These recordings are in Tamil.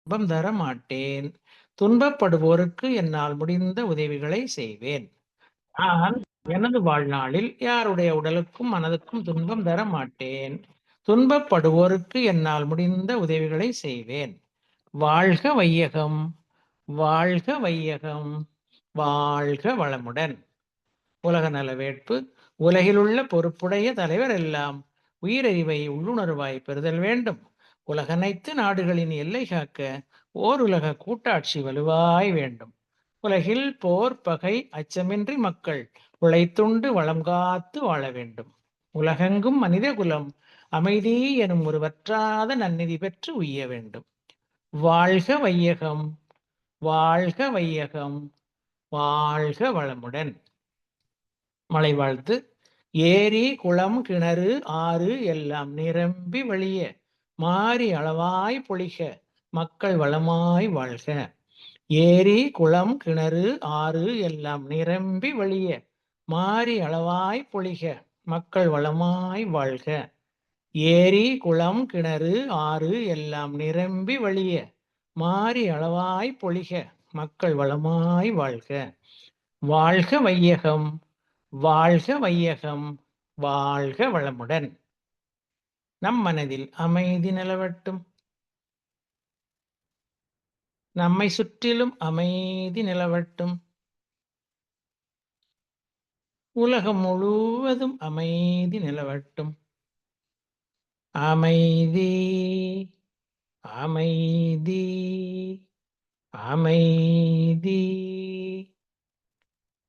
துன்பம் தர மாட்டேன். துன்பப்படுவோருக்கு என்னால் முடிந்த உதவிகளை செய்வேன். நான் எனது வாழ்நாளில் யாருடைய உடலுக்கும் மனதுக்கும் துன்பம் தர மாட்டேன். துன்பப்படுவோருக்கு என்னால் முடிந்த உதவிகளை செய்வேன். வாழ்க வையகம், வாழ்க வையகம், வாழ்க வளமுடன். உலக நலவேட்பு. உலகிலுள்ள பொறுப்புடைய தலைவர் எல்லாம் உயிரறிவை உள்ளுணர்வாய் பெறுதல் வேண்டும். உலகனைத்து நாடுகளின் எல்லை காக்க ஓர் உலக கூட்டாட்சி வலுவாய் வேண்டும். உலகில் போர் பகை அச்சமின்றி மக்கள் உழைத்துண்டு வளம் காத்து வாழ வேண்டும். உலகெங்கும் மனித குலம் அமைதி எனும் ஒரு வற்றாத நன்னிதி பெற்று உய்ய வேண்டும். வாழ்க வையகம், வாழ்க வையகம், வாழ்க வளமுடன். மழை வாழ்த்து. ஏரி குளம் கிணறு ஆறு எல்லாம் நிரம்பி வழிய மாறி அளவாய் பொழிக மக்கள் வளமாய் வாழ்க. ஏரி குளம் கிணறு ஆறு எல்லாம் நிரம்பி வழிய மாறி அளவாய் பொழிக மக்கள் வளமாய் வாழ்க. ஏரி குளம் கிணறு ஆறு எல்லாம் நிரம்பி வழிய மாறி அளவாய் பொழிக மக்கள் வளமாய் வாழ்க. வாழ்க வையகம், வாழ்க வையகம், வாழ்க வளமுடன். நம் மனதில் அமைதி நிலவட்டும். நம்மை சுற்றிலும் அமைதி நிலவட்டும். உலகம் முழுவதும் அமைதி நிலவட்டும். அமைதி, அமைதி, அமைதி.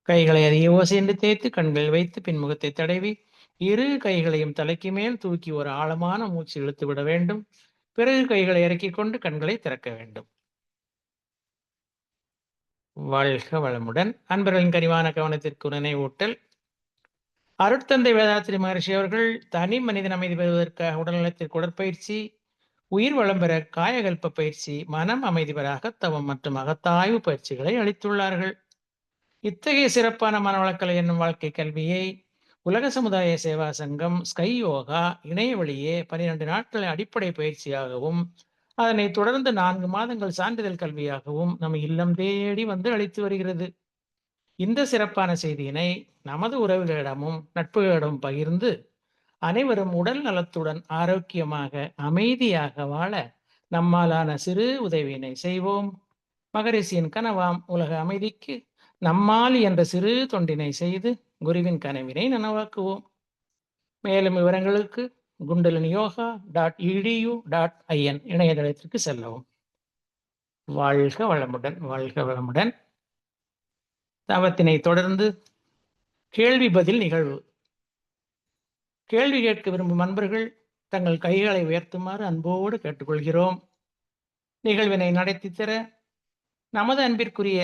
கைகளை அதிக ஓசையின்றி தேய்த்து கண்கள் வைத்து பின்முகத்தை தடவி இரு கைகளையும் தலைக்கு மேல் தூக்கி ஒரு ஆழமான மூச்சு இழுத்து விட வேண்டும். பிறகு கைகளை இறக்கிக் கொண்டு கண்களை திறக்க வேண்டும். வாழ்க வளமுடன். அன்பர்களின் கனிவான கவனத்திற்கு நினைவூட்டல். அருட்தந்தை வேதாத்திரி மகர்ஷி அவர்கள் தனி மனிதன் அமைதி பெறுவதற்காக உடல்நலத்திற்கு உடற்பயிற்சி, உயிர் வளம் பெற காயகல்ப பயிற்சி, மனம் அமைதி பெற அகத்தவம் மற்றும் அகத்தாய்வு பயிற்சிகளை அளித்துள்ளார்கள். இத்தகைய சிறப்பான மனவளக்கலை என்னும் வாழ்க்கை கல்வியை உலக சமுதாய சேவா சங்கம் ஸ்கை யோகா இணைய வழியே 12 நாட்கள் அடிப்படை பயிற்சியாகவும் அதனைத் தொடர்ந்து 4 மாதங்கள் சான்றிதழ் கல்வியாகவும் நம் இல்லம் தேடி வந்து அளித்து வருகிறது. இந்த சிறப்பான செய்தியினை நமது உறவுகளிடமும் நட்புகளிடமும் பகிர்ந்து அனைவரும் உடல் நலத்துடன் ஆரோக்கியமாக அமைதியாக வாழ நம்மாலான சிறு உதவியினை செய்வோம். மகரிஷியின் கனவாம் உலக அமைதிக்கு நம்மால் என்ற சிறு தொண்டினை செய்து குருவின் கனவினை நனவாக்குவோம். மேலும் விவரங்களுக்கு kundaliniyoga.edu.in இணையதளத்திற்கு செல்லவும். வாழ்க வளமுடன், வாழ்க வளமுடன். தவத்தினை தொடர்ந்து கேள்வி பதில் நிகழ்வு. கேள்வி கேட்க விரும்பும் அன்பர்கள் தங்கள் கைகளை உயர்த்துமாறு அன்போடு கேட்டுக்கொள்கிறோம். நிகழ்வினை நடத்தி தர நமது அன்பிற்குரிய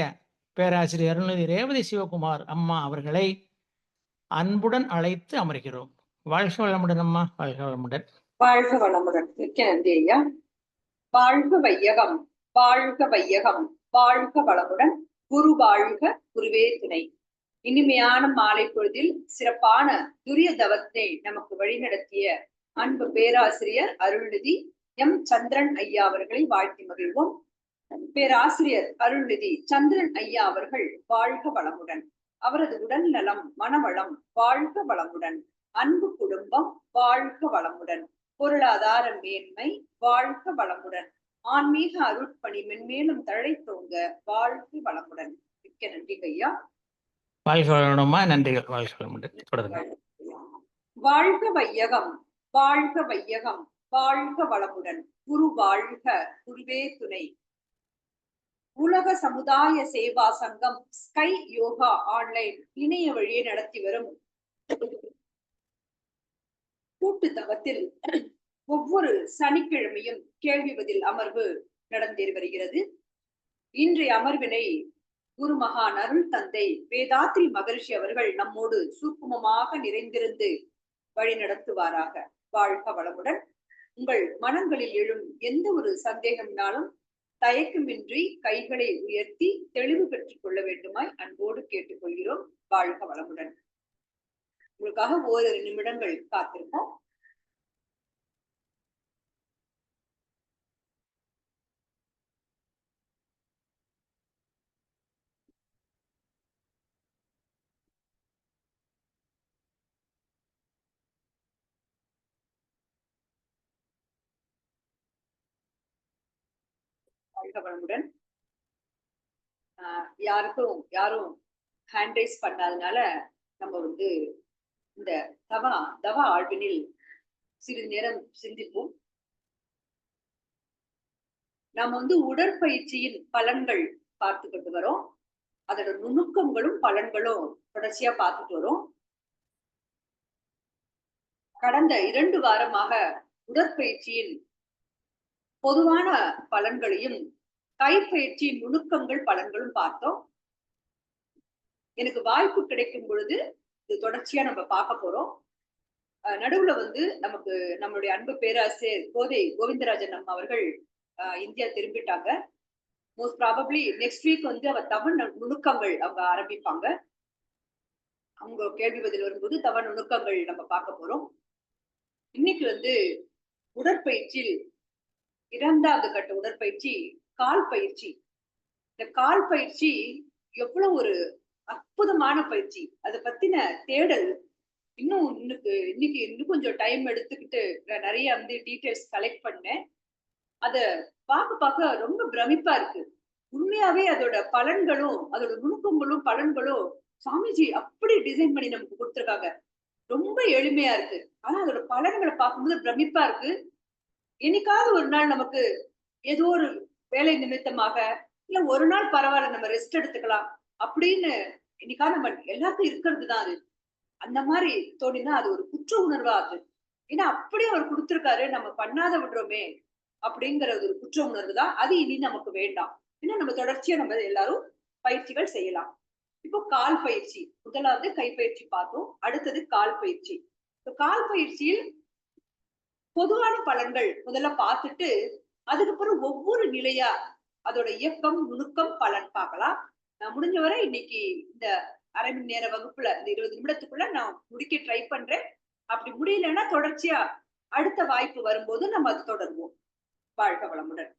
பேராசிரியர் அருள்நிதி ரேவதி சிவகுமார் அம்மா அவர்களை அன்புடன் அழைத்து அமர்கிறோம். வாழ்க வளமுடன் அம்மா, வாழ்க வளமுடன். வாழ்க வளமுடன். மிக்க நன்றி ஐயா. வாழ்க வையகம், வாழ்க வையகம், வாழ்க வளமுடன். குரு வாழ்க, குருவே துணை. இனிமையான மாலை பொழுதில் சிறப்பான துரிய தவத்தை நமக்கு வழிநடத்திய அன்பு பேராசிரியர் அருள்நிதி எம் சந்திரன் ஐயா அவர்களை வாழ்த்தி மகிழ்வோம். பேராசிரியர் அருள்நிதி சந்திரன் ஐயா அவர்கள் வாழ்க வளமுடன். அவரது உடல் நலம் மனவளம் வாழ்க வளமுடன். அன்பு குடும்பம் வாழ்க வளமுடன். பொருளாதார மேன்மை வாழ்க வளமுடன். ஆன்மீக அருட்பணி மென்மேலும் தழைத்தோங்க வாழ்க வளமுடன். மிக்க நன்றி ஐயா. வாழ்க வளமுடமா. நன்றிகள். வாழ்க வளமுடன். தொடருங்க. வாழ்க வையகம், வாழ்க வையகம், வாழ்க வளமுடன். குரு வாழ்க, குருவே துணை. உலக சமுதாய சேவா சங்கம் ஸ்கை யோகா ஆன்லைன் இணைய வழியை நடத்தி வரும் கூட்டு தவத்தில் ஒவ்வொரு சனிக்கிழமையும் கேள்வி பதில் அமர்வு நடந்தேறி வருகிறது. இன்றைய அமர்வினை குரு மகான் அருள் தந்தை வேதாத்ரி மகரிஷி அவர்கள் நம்மோடு சூக்குமமாக நிறைந்திருந்து வழி நடத்துவாராக. வாழ்க வளமுடன். உங்கள் மனங்களில் எழும் எந்த ஒரு சந்தேகம்னாலும் தயக்கமின்றி கைகளை உயர்த்தி தெளிவு பெற்றுக் கொள்ள வேண்டுமாய் அன்போடு கேட்டுக்கொள்கிறோம். வாழ்க வளமுடன். உங்களுக்காக ஓரிரு நிமிடங்கள் காத்திருப்போம். வாழ்க வளமுடன். யாரும் ஹேண்ட் ரைஸ் பண்ணாதனால நம்ம வந்து இந்த தவ ஆழ்வினில் சிறிது நேரம் சிந்திப்போம். நாம வந்து உடற்பயிற்சியின் பலன்கள் பார்த்துக்கிட்டு வரோம். அதோட நுணுக்கங்களும் பலன்களும் தொடர்ச்சியா பார்த்துட்டு வரோம். கடந்த 2 வாரமாக உடற்பயிற்சியின் பொதுவான பலன்களையும் கைப்பயிற்சியின் நுணுக்கங்கள் பலன்களும் பார்த்தோம். எனக்கு வாய்ப்பு கிடைக்கும் பொழுது இது தொடர்ச்சியா நம்ம பார்க்க போறோம். நடுவுல வந்து நமக்கு நம்மளுடைய அன்பு பேராசிரியர் கோதை கோவிந்தராஜன் அம்மா அவர்கள் இந்தியா திரும்பிட்டாங்க. மோஸ்ட் ப்ராபப்ளி நெக்ஸ்ட் வீக் வந்து அவர் தமிழ் நுணுக்கங்கள் அவங்க ஆரம்பிப்பாங்க. அவங்க கேள்வி பதில் வரும்போது தமிழ் நுணுக்கங்கள் நம்ம பார்க்க போறோம். இன்னைக்கு வந்து உடற்பயிற்சியில் 2வது கட்ட உடற்பயிற்சி கால் பயிற்சி. இந்த கால் பயிற்சி எவ்வளவு ஒரு அற்புதமான பயிற்சி. அதை பத்தின தேடல் இன்னைக்கு கொஞ்சம் டைம் எடுத்துக்கிட்டு நிறைய வந்து டீடைல்ஸ் கலெக்ட் பண்ணேன். அத பார்க்க ரொம்ப பிரமிப்பா இருக்கு. உண்மையாவே அதோட பலன்களும் அதோட நுணுக்கங்களும் பலன்களும் சாமிஜி அப்படி டிசைன் பண்ணி நமக்கு கொடுத்துருக்காங்க. ரொம்ப எளிமையா இருக்கு. ஆனா அதோட பலன்களை பார்க்கும்போது பிரமிப்பா இருக்கு. என்னைக்காவது ஒரு நாள் நமக்கு ஏதோ ஒரு வேலை நிமித்தமாக இல்ல ஒரு நாள் பரவாயில்ல நம்ம ரெஸ்ட் எடுத்துக்கலாம் அப்படின்னு இன்னைக்காவது நம்ம எல்லாத்தையும் இருக்கிறது தான் அது. அந்த மாதிரி தோணினா அது ஒரு குற்ற உணர்வா ஆகுது. ஏன்னா அப்படியே அவர் கொடுத்திருக்காரு, நம்ம பண்ணாத விடுறோமே அப்படிங்கிற ஒரு குற்ற உணர்வு தான். அது இனி நமக்கு வேண்டாம். இன்னும் நம்ம தொடர்ச்சியா நம்ம எல்லாரும் பயிற்சிகள் செய்யலாம். இப்போ கால் பயிற்சி, முதலாவது கைப்பயிற்சி பார்த்தோம். அடுத்தது கால் பயிற்சி. கால் பயிற்சியில் பொதுவான பலன்கள் முதல்ல பார்த்துட்டு அதுக்கப்புறம் ஒவ்வொரு நிலையா அதோட இயக்கம் நுணுக்கம் பலன் பார்க்கலாம். நான் முடிஞ்ச வரை இன்னைக்கு இந்த அரை மணி நேர வகுப்புல இந்த 20 நிமிடத்துக்குள்ள நான் முடிக்க ட்ரை பண்றேன். அப்படி முடியலன்னா தொடர்ச்சியா அடுத்த வாய்ப்பு வரும்போது நம்ம அது தொடருவோம். வாழ்க வளமுடன்.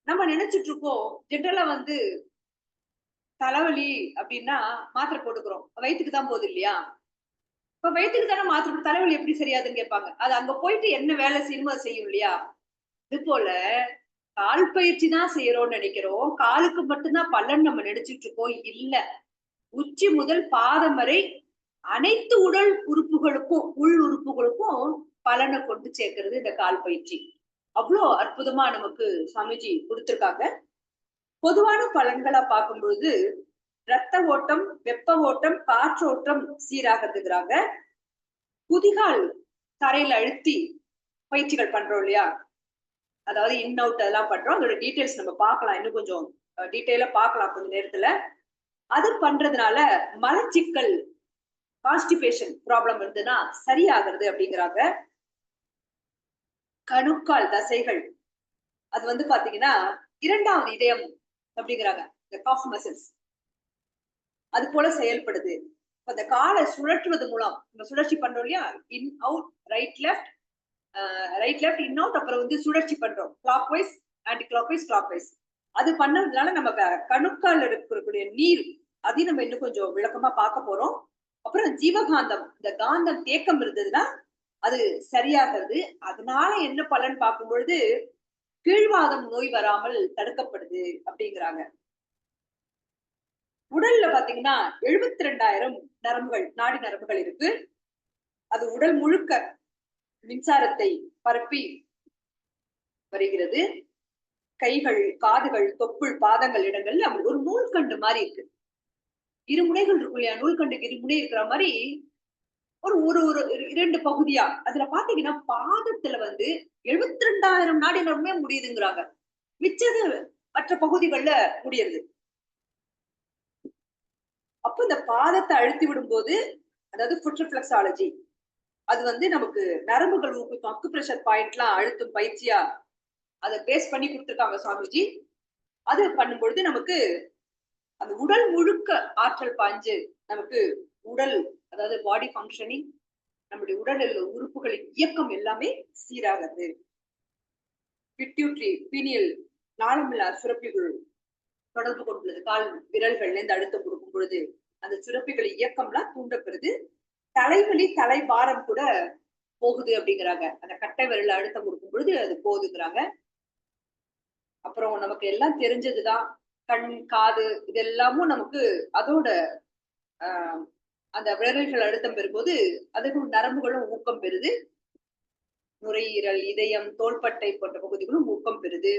நம்ம நினைச்சிட்டு இருக்கோம் ஜென்ரலா வந்து தலைவலி அப்படின்னா மாத்திரை போட்டுக்கிறோம், வயிற்றுக்கு தான் போகுது இல்லையா? இப்ப வயிற்றுக்கு தானே மாத்திரை, தலைவலி எப்படி சரியாதுன்னு கேட்பாங்க. அது அங்க போயிட்டு என்ன வேலை செய்யணுமோ அதை செய்யும் இல்லையா? இது போல கால் பயிற்சி தான் செய்யறோம்னு நினைக்கிறோம். காலுக்கு மட்டும்தான் பலன் நம்ம நினைச்சிட்டு இருக்கோம். இல்ல, உச்சி முதல் பாதம் வரை அனைத்து உடல் உறுப்புகளுக்கும் உள் உறுப்புகளுக்கும் பலனை கொண்டு சேர்க்கிறது இந்த கால் பயிற்சி. அவ்வளோ அற்புதமா நமக்கு சாமிஜி கொடுத்திருக்காங்க. பொதுவான பலன்களா பார்க்கும்பொழுது ரத்த ஓட்டம், வெப்ப ஓட்டம், காற்றோட்டம் சீராகிறதுங்கிறாங்க. குதிகால் தரையில அழுத்தி பயிற்சிகள் பண்றோம் இல்லையா? அதாவது இன் அவுட் அதெல்லாம் பண்றோம். அதோட டீடைல்ஸ் நம்ம பார்க்கலாம், இன்னும் கொஞ்சம் டீடைலா பார்க்கலாம் கொஞ்ச நேரத்துல. அது பண்றதுனால மலச்சிக்கல், கான்ஸ்டிபேஷன் ப்ராப்ளம் இருந்ததுன்னா சரியாகிறது அப்படிங்கிறாங்க. கணுக்கால் தசைகள் அது வந்து பாத்தீங்கன்னா 2வது இதயம் அப்படிங்கிறாங்க. இந்த காஃப் மசில்ஸ் அது போல செயல்படுது. அந்த காலை சுழற்றுவது மூலம் நம்ம சுழற்சி பண்றோம் இல்லையா? In out, right left in out, அப்புறம் வந்து சுழற்சி பண்றோம் clockwise, anticlockwise, clockwise. அது பண்ணதுனால நம்ம கணுக்கால் இருக்கக்கூடிய நீர் அதையும் நம்ம இன்னும் கொஞ்சம் விளக்கமா பார்க்க போறோம். அப்புறம் ஜீவகாந்தம், இந்த காந்தம் தேக்கம் இருந்ததுன்னா அது சரியாகிறது. அதனால என்ன பலன் பார்க்கும் பொழுது கீழ்வாதம் நோய் வராமல் தடுக்கப்படுது அப்படிங்கிறாங்க. உடல்ல பாத்தீங்கன்னா 72,000 நரம்புகள், நாடி நரம்புகள் இருக்கு. அது உடல் முழுக்க மின்சாரத்தை பரப்பி வருகிறது. கைகள், காதுகள், தொப்புள், பாதங்கள் இடங்கள்ல ஒரு நூல்கண்டு மாதிரி இருக்கு. இருமுனைகள் இருக்கும் இல்லையா? நூல்கண்டுக்கு இருமுனை இருக்கிற மாதிரி ஒரு ஒரு ஒரு 2 பகுதியா. அதுல பாத்தீங்கன்னா பாதத்துல வந்து 72,000 நாடி நரம்புமே முடியுதுங்கிறாங்க. மிச்சது மற்ற பகுதிகள்ல முடியுது. அப்ப இந்த பாதத்தை அழுத்தி விடும்போது, அதாவது ஃபுட் ரிஃப்ளெக்ஸாலஜி, அது வந்து நமக்கு நரம்புகள் ஊக்குவிக்கும். அக்குப்ரெஷர் பாயிண்ட்லாம் அழுத்தும் பயிற்சியா அதை பேஸ் பண்ணி கொடுத்திருக்காங்க சாமிஜி. அது பண்ணும்பொழுது நமக்கு அந்த உடல் முழுக்க ஆற்றல் பாய்ஞ்சு நமக்கு உடல், அதாவது பாடி ஃபங்க்ஷனிங், நம்முடைய உடலில் உறுப்புகளின் இயக்கம் எல்லாமே சீராகிறது. பிட்யூட்ரி, பீனியல், நாளமில்லா சுரப்பிகள் தொடர்பு கொண்டுள்ளது. கால் விரல்கள்ல இருந்து அழுத்தம் கொடுக்கும் பொழுது அந்த சுரப்பிகள் இயக்கம்லாம் தூண்டப்படுது. தலைவலி, தலைபாரம் கூட போகுது அப்படிங்கிறாங்க. அந்த கட்டை விரல்ல அழுத்தம் கொடுக்கும் பொழுது அது போகுதுங்கிறாங்க. அப்புறம் நமக்கு எல்லாம் தெரிஞ்சதுதான். கண், காது இது எல்லாமும் நமக்கு அதோட ஆஹ் அந்த விரல்கள் அழுத்தம் பெறும்போது அதுக்கும் நரம்புகளும் ஊக்கம் பெறுது. நுரையீரல், இதயம், தோள்பட்டை போன்ற பகுதிகளும் ஊக்கம் பெறுது.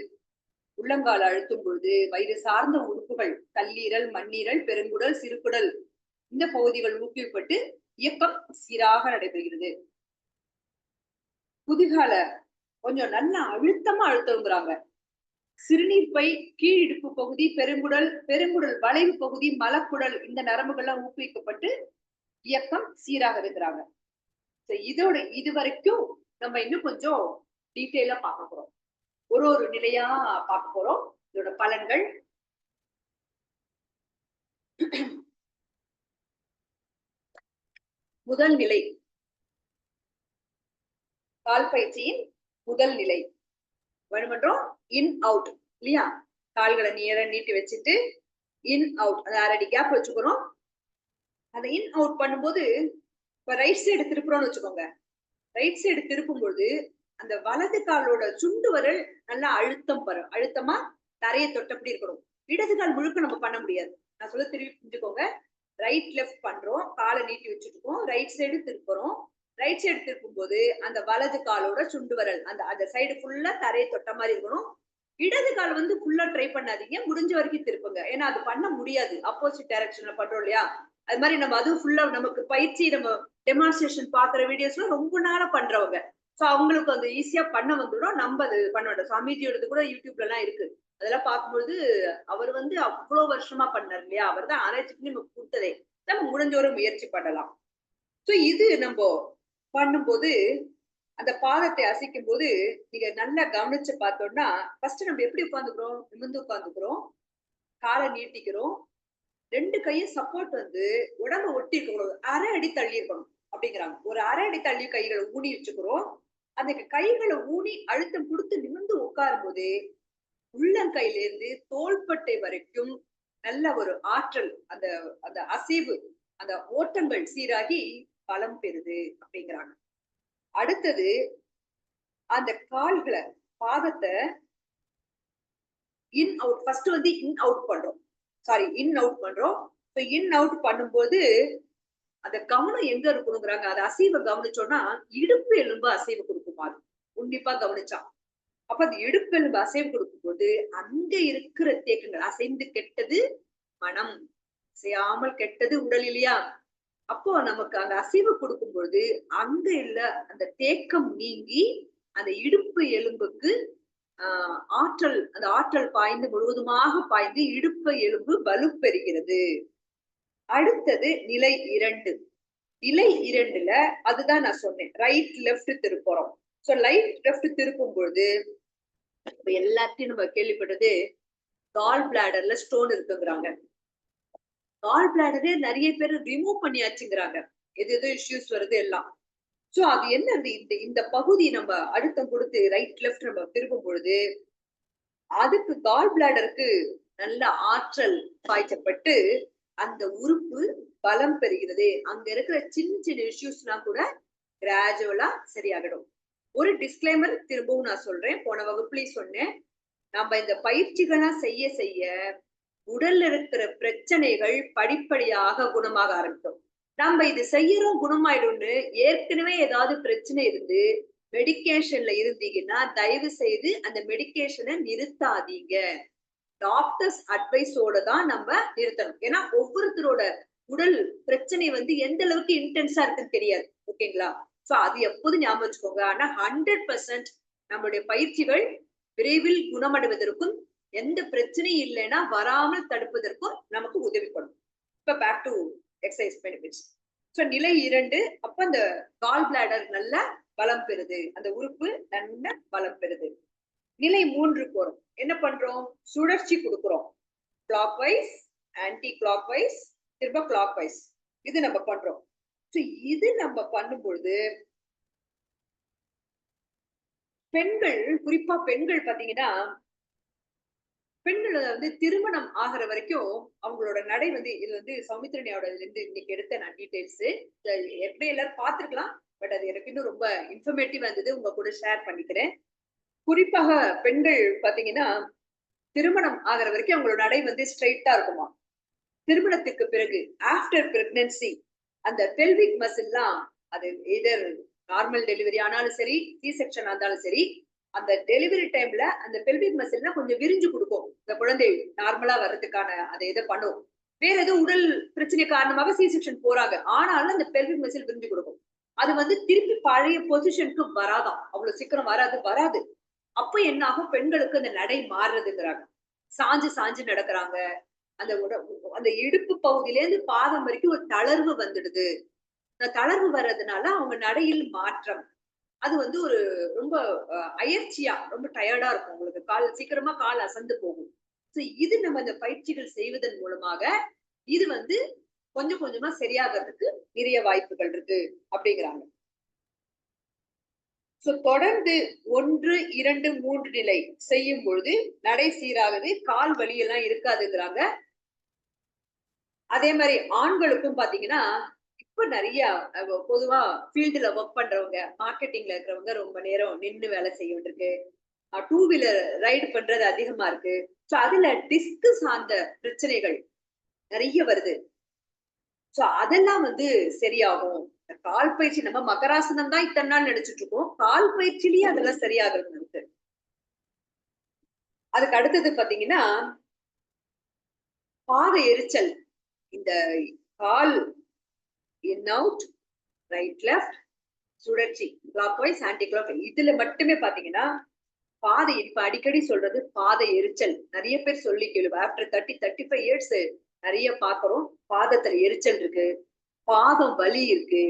உள்ளங்கால் அழுத்தும் பொழுது வயிறு சார்ந்த உறுப்புகள் கல்லீரல், மண்ணீரல், பெருங்குடல், சிறுகுடல் இந்த பகுதிகள் ஊக்குவிப்பட்டு இயக்கம் சீராக நடைபெறுகிறது. குதிகால கொஞ்சம் நல்லா அழுத்தமா அழுத்தங்கிறாங்க. சிறுநீர் பை, கீழ் இடுப்பு பகுதி, பெருங்குடல் வளைவு பகுதி, மலக்குடல் இந்த நரம்புகள்லாம் ஊக்குவிக்கப்பட்டு இயக்கம் சீராக இருக்கிறாங்க. இதோட இது வரைக்கும் நம்ம இன்னும் கொஞ்சம் டீட்டெயிலா பார்க்க போறோம். ஒரு நிலையா பார்க்க போறோம். இதோட பலன்கள். முதல் நிலை, கால் பயிற்சியின் முதல் நிலை வேணுமன்றோம். இன் அவுட் இல்லையா? கால்களை நேரம் நீட்டி வச்சுட்டு இன் அவுட், அந்த 1/2 அடி கேப் வச்சுக்கிறோம். அந்த இன் அவுட் பண்ணும்போது இப்ப ரைட் சைடு திருப்புறோம்னு வச்சுக்கோங்க. ரைட் சைடு திருப்பும் பொழுது அந்த வலது காலோட சுண்டு வரல் நல்லா அழுத்தமா தரையை தொட்டபடி இருக்கணும். இடது கால் முழுக்க நம்ம பண்ண முடியாது. நான் சொல்ல திருப்பி புரிஞ்சுக்கோங்க. ரைட் லெஃப்ட் பண்றோம், காலை நீட்டி வச்சுருக்கோம், ரைட் சைடு திருப்புறோம். ரைட் சைடு திருப்பும் போது அந்த வலது காலோட சுண்டு வரல் அந்த சைடு ஃபுல்லா தரையை தொட்ட மாதிரி இருக்கணும். இடது கால் ஃபுல்லா ட்ரை பண்ணாதீங்க, முடிஞ்ச வரைக்கும் திருப்புங்க. ஏன்னா அது பண்ண முடியாது, ஆப்போசிட் டைரக்ஷன்ல பண்றோம் இல்லையா? அது மாதிரி நம்ம அதுவும் ஃபுல்லா நமக்கு பயிற்சி நம்ம டெமான்ஸ்ட்ரேஷன் பாக்குற வீடியோஸ்ல ரொம்ப நாளா பண்றவங்க, சோ அவங்களுக்கு அது ஈஸியா பண்ண வந்துடும். நம்ம அது பண்ண வேண்டாம். சாமிஜியோடது கூட யூடியூப்ல எல்லாம் இருக்கு. அதெல்லாம் பார்க்கும்போது அவர் அவ்வளவு வருஷமா பண்ணார் இல்லையா? அவர் தான் ஆராய்ச்சி பண்ணி நமக்கு கொடுத்ததே. நம்ம முடிஞ்ச முயற்சி பண்ணலாம். சோ இது நம்ம பண்ணும்போது அந்த பாதத்தை அசைக்கும் போது நீங்க நல்லா கவனிச்சு பார்த்தோம்னா, ஃபர்ஸ்ட் நம்ம எப்படி உட்கார்ந்துக்கிறோம்? நிமிர்ந்து உட்கார்ந்துக்கிறோம், காலை நீட்டிக்கிறோம், 2 கையும் சப்போர்ட் உடம்ப ஒட்டி இருக்கக்கூடாது, 1/2 அடி தள்ளி இருக்கணும் அப்படிங்கிறாங்க. ஒரு 1/2 அடி தள்ளி கைகளை ஊனி வச்சுக்கிறோம். அந்த கைகளை ஊனி அழுத்தம் கொடுத்து நிமிர்ந்து உட்காரும் போது உள்ளங்கையில இருந்து தோள்பட்டை வரைக்கும் நல்ல ஒரு ஆற்றல், அந்த அந்த அசைவு, அந்த ஓட்டங்கள் சீராகி பலம் பெறுது அப்படிங்கிறாங்க. அடுத்தது அந்த கால்களை, பாதத்தை in out, first in out பண்றோம். சாரி, இன் அவுட் பண்றோம். இன் அவுட் பண்ணும்போது அந்த கவனம் எங்க இருக்கணுங்கிறாங்க. அது அசைவை கவனிச்சோம்னா இடுப்பு எலும்பு அசைவு கொடுக்குமா, உன்னிப்பா கவனிச்சா. அப்ப அந்த இடுப்பு எலும்பு அசைவு கொடுக்கும்போது அங்க இருக்கிற தேக்கங்கள் அசைந்து கெட்டது மனம், அசையாமல் கெட்டது உடல் இல்லையா? அப்போ நமக்கு அந்த அசைவு கொடுக்கும்போது அங்க இல்ல அந்த தேக்கம் நீங்கி அந்த இடுப்பு எலும்புக்கு ஆற்றல், அந்த ஆற்றல் பாய்ந்து முழுவதுமாக பாய்ந்து இடுப்பு எலும்பு வலுப்பெறுகிறது. அடுத்தது நிலை 2. நிலை 2ல அதுதான் நான் சொன்னேன், ரைட் லெஃப்ட் திருப்புறோம். சோ ரைட் லெஃப்ட் திருப்பும் பொழுது எல்லாத்தையும் நம்ம கேள்விப்பட்டது கால் பிளாடர்ல ஸ்டோன் இருக்குங்கிறாங்க. கால் பிளாடரே நிறைய பேர் ரிமூவ் பண்ணியாச்சுங்கிறாங்க. எது இஷ்யூஸ் வருது எல்லாம். சோ அது என்ன, இந்த பகுதி நம்ம அழுத்தம் கொடுத்து ரைட் லெஃப்ட் நம்ம திருப்பும் பொழுது அதுக்கு கால் பிளாடருக்கு நல்ல ஆற்றல் பாய்ச்சப்பட்டு அந்த உறுப்பு பலம் பெறுகிறது. அங்க இருக்கிற சின்ன சின்ன இஷ்யூஸ் எல்லாம் கூட கிராஜுவலா சரியாகிடும். ஒரு டிஸ்க்ளைமர் திரும்பவும் நான் சொல்றேன், போன வகுப்புலயும் சொன்னேன், நம்ம இந்த பயிற்சிகளா செய்ய செய்ய உடல்ல இருக்கிற பிரச்சனைகள் படிப்படியாக குணமாக ஆரம்பிக்கும். நம்ம இது செய்யறோம் குணமாயிடும்னு ஏற்கனவே ஏதாவது பிரச்சனை இருந்து மெடிக்கேஷன்ல இருந்தீங்கன்னா தயவு செய்து அந்த மெடிக்கேஷனை நிறுத்தாதீங்க. டாக்டர்ஸ் அட்வைஸோட தான் நம்ம நிறுத்தணும். ஏன்னா ஒவ்வொருத்தரோட உடல் பிரச்சனை எந்த அளவுக்கு இன்டென்ஸா இருக்குன்னு தெரியாது. ஓகேங்களா? சோ அது எப்போதும் ஞாபகம் வச்சுக்கோங்க. ஆனா 100% நம்மளுடைய பயிற்சிகள் விரைவில் குணமடைவதற்கும் எந்த பிரச்சனையும் இல்லைன்னா வராமல் தடுப்பதற்கும் நமக்கு உதவி பண்ணும். இப்ப back to exercise benefits. So நிலை 2, அப்ப அந்த கால் பிளாடர் நல்ல பலம் பெறுது, அந்த உறுப்பு நல்ல பலம் பெறுது. நிலை 3 போறோம். என்ன பண்றோம்? சுழற்சி கொடுக்கிறோம். Clockwise, anticlockwise, திரும்ப கிளாக் வைஸ். இது நம்ம பண்றோம். இது நம்ம பண்ணும்பொழுது பெண்கள், குறிப்பா பெண்கள் பாத்தீங்கன்னா, பெண்கள் திருமணம் ஆகிற வரைக்கும் அவங்களோட நடை இது சௌமித்ரனியோட இருந்து இன்னைக்கு எடுத்த நான் டீடைல்ஸ் எப்படி எல்லாரும் பார்த்திருக்கலாம். பட் அது எனக்கு இன்னும் ரொம்ப இன்ஃபர்மேட்டிவா இருந்தது, உங்க கூட ஷேர் பண்ணிக்கிறேன். குறிப்பாக பெண்கள் பாத்தீங்கன்னா திருமணம் ஆகிற வரைக்கும் அவங்களோட நடை வந்து ஸ்ட்ரைட்டா இருக்குமா. திருமணத்துக்கு பிறகு ஆஃப்டர் பிரெக்னன்சி அந்த பெல்விக் மசில்லாம் அது எதர் நார்மல் டெலிவரி ஆனாலும் சரி, சி செக்ஷன் ஆனாலும் சரி, அந்த டெலிவரி டைம்ல அந்த பெல்விக் மசில்னா கொஞ்சம் விரிஞ்சு கொடுக்கும். இந்த குழந்தை நார்மலா வர்றதுக்கான அதை இதை பண்ணும். வேற ஏதோ உடல் பிரச்சனை காரணமாக சி செக்ஷன் போறாங்க, ஆனாலும் அந்த பெல்விக் மசில் விரிஞ்சு கொடுக்கும். அது வந்து திருப்பி பழைய பொசிஷனுக்கு வராதாம், அவ்வளவு சீக்கிரம் வராது. அப்ப என்ன ஆகும், பெண்களுக்கு அந்த நடை மாறுறதுங்கிறாங்க. சாஞ்சு சாஞ்சு நடக்கிறாங்க. அந்த அந்த இடுப்பு பகுதியில இருந்து பாதம் வரைக்கும் ஒரு தளர்வு வந்துடுது. அந்த தளர்வு வர்றதுனால அவங்க நடையில் மாற்றம். அது வந்து ஒரு ரொம்ப அயற்சியா, ரொம்ப டயர்டா இருக்கும் உங்களுக்கு. சீக்கிரமா கால் அசந்து போகும். இது நம்ம இந்த பயிற்சிகள் செய்வதன் மூலமாக இது வந்து கொஞ்சம் கொஞ்சமா சரியாகிறதுக்கு நிறைய வாய்ப்புகள் இருக்கு அப்படிங்கிறாங்க. தொடர்ந்து 1, 2, 3 நிலை செய்யும் பொழுது நடை சீராகுது, கால் வலி எல்லாம் இருக்காதுங்கிறாங்க. அதே மாதிரி ஆண்களுக்கும் பாத்தீங்கன்னா, இப்ப நிறைய பொதுவா ஃபீல்டுல ஒர்க் பண்றவங்க, மார்க்கெட்டிங்ல இருக்கிறவங்க ரொம்ப நேரம் நின்னு வேலை செய்ய வேண்டியிருக்கு. 2 வீலர் ரைடு பண்றது அதிகமா இருக்கு. அதுல டிஸ்க் சார்ந்த பிரச்சனைகள் நிறைய வருது. அதெல்லாம் வந்து சரியாகும். கால் பயிற்சி, நம்ம மகராசனம் தான் இத்தனை நாள் நினைச்சிட்டு இருக்கோம். கால் பயிற்சியிலேயே அதெல்லாம் சரியாகிறது இருக்கு. அதுக்கு அடுத்தது பாத்தீங்கன்னா, பாத எரிச்சல். இந்த கால் இன் அவுட், ரைட் லெஃப்ட், சுழற்சி, கிளாக் வைஸ், ஆன்டி கிளாக், இதுல மட்டுமே பாத்தீங்கன்னா பாதை, இப்ப அடிக்கடி சொல்றது பாதை எரிச்சல். நிறைய பேர் சொல்லி கேள்வி, ஆஃப்டர் 35 இயர்ஸ் நிறைய பாக்குறோம். பாதத்துல எரிச்சல் இருக்கு, பாதம் வலி இருக்கு,